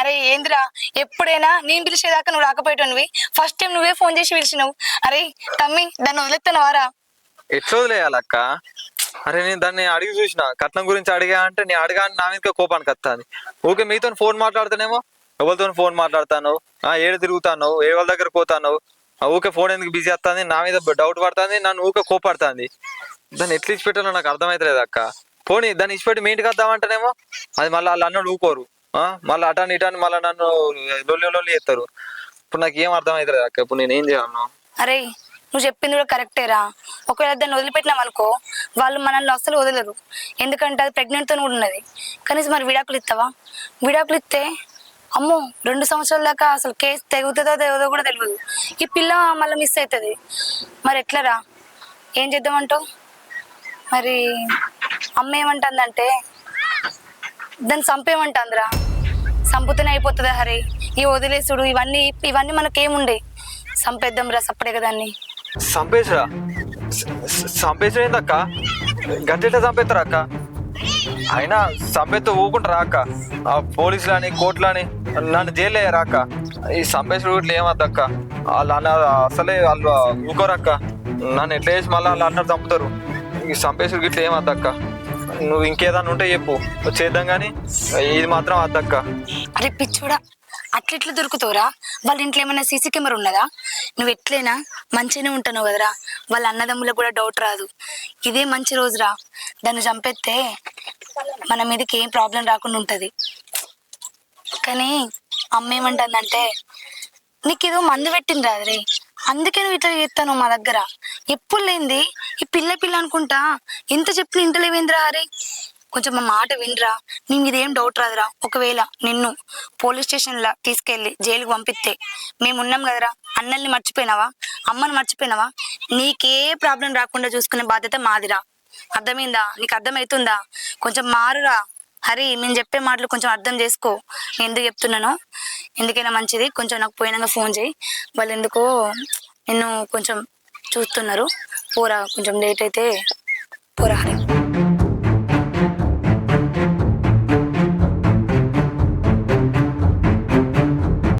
అరే ఏందిరా, ఎప్పుడైనా నేను పిలిచేదాకా నువ్వు రాకపోయేటోనివి. ఫస్ట్ టైం నువ్వే ఫోన్ చేసి పిలిచినావు. అరే తమ్మి, దాన్ని వదిలేస్తానవారా? ఎట్లా వదిలేయాలక్క? అరే నేను దాన్ని అడిగి చూసిన, కట్నం గురించి అడిగా అంటే నేను అడిగా అని నా మీద కోపానికి వస్తాను. ఊకే మీతో ఫోన్ మాట్లాడుతానేమో, ఎవరితో ఫోన్ మాట్లాడతాను, ఏడు తిరుగుతాను, ఏ వాళ్ళ దగ్గర పోతాను, ఊకే ఫోన్ ఎందుకు బిజీ వస్తుంది, నా మీద డౌట్ పడుతుంది, నన్ను ఊకే కోపడుతుంది. దాన్ని ఎట్లా ఇచ్చిపెట్టాలో నాకు అర్థమవుతలేదు అక్క. పోనీ దాన్ని ఇచ్చిపెట్టి మీ ఇంటికి వద్దామంటేనేమో అది మళ్ళీ వాళ్ళు అన్నాడు ఊకోరు, మళ్ళీ అటాని ఇటాని మళ్ళీ నన్ను లొల్లి చేస్తారు. ఇప్పుడు నాకు ఏం అర్థమవుతలేదు అక్క. ఇప్పుడు నేను ఏం చేయాలను? అరే నువ్వు చెప్పింది కూడా కరెక్టేరా. ఒకవేళ దాన్ని వదిలిపెట్టినాం అనుకో, వాళ్ళు మనల్ని అస్సలు వదలరు. ఎందుకంటే అది ప్రెగ్నెంట్తో కూడా ఉన్నది. కనీసం మరి విడాకులు ఇస్తావా? విడాకులు ఇస్తే అమ్మో 2 సంవత్సరాల దాకా అసలు కేసు తెగుతుందో తెగదో కూడా తెలియదు. ఈ పిల్ల మళ్ళీ మిస్ అవుతుంది. మరి ఎట్లరా, ఏం చేద్దామంటావు? మరి అమ్మ ఏమంటుందంటే దాన్ని చంపేయమంటుందిరా. చంపుతూనే అయిపోతుందా హరి? ఈ వదిలేసుడు ఇవన్నీ మనకేముండే. చంపేద్దాం రా సప్పడే దాన్ని. చంపేసరా? చంపేసా ఏందక్క? గంటెట్లా చంపేస్తారా అక్క? అయినా చంపేస్తే ఊకుంటారా అక్క? ఆ పోలీసులని కోర్టులని నన్ను జైలు అయ్యారా అక్క? ఈ చంపేసుడు ఇట్లా ఏమద్దక్క? వాళ్ళు అన్న అసలే వాళ్ళు ఊకోరక్క. నన్ను ఎట్లా చేసి మళ్ళీ వాళ్ళు అన్నారు చంపుతారు. ఈ చంపేసుడు ఇట్లా ఏమద్దక్క? నువ్వు ఇంకేదన్నా ఉంటే చెప్పు, చేద్దాం కానీ ఇది మాత్రం వద్దక్క. అరే పిచ్చోడా, అట్లెట్లా దొరుకుతావురా? వాళ్ళ ఇంట్లో ఏమైనా సీసీ కెమెరా ఉన్నదా? నువ్వు ఎట్లయినా మంచిగానే ఉంటావు కదరా. వాళ్ళ అన్నదమ్ములకు కూడా డౌట్ రాదు. ఇదే మంచి రోజురా. దాన్ని చంపేస్తే మన మీదకి ఏం ప్రాబ్లం రాకుండా ఉంటుంది. కానీ అమ్మ ఏమంటుందంటే నీకు ఏదో మందు పెట్టింది రాదురే, అందుకే నువ్వు ఇట్లా చేస్తాను మా దగ్గర. ఎప్పుడు లేంది ఈ పిల్ల అనుకుంటా ఎంత చెప్పిన ఇంటలేవేంద్రా? అరే కొంచెం మా మాట వినరా. నీ మీద ఏం డౌట్ రాదురా. ఒకవేళ నిన్ను పోలీస్ స్టేషన్లో తీసుకెళ్ళి జైలుకి పంపిస్తే మేమున్నాం కదరా. అన్నల్ని మర్చిపోయినావా? అమ్మని మర్చిపోయినావా? నీకే ప్రాబ్లం రాకుండా చూసుకునే బాధ్యత మాదిరా. అర్థమైందా? నీకు అర్థమవుతుందా? కొంచెం మారురా హరి. మేము చెప్పే మాటలు కొంచెం అర్థం చేసుకో. నేను ఎందుకు చెప్తున్నానో, ఎందుకైనా మంచిది కొంచెం నాకు పోయినాక ఫోన్ చేయి. వాళ్ళు ఎందుకో నిన్ను కొంచెం చూస్తున్నారు. పోరా, కొంచెం లేట్ అయితే పోరా హరి.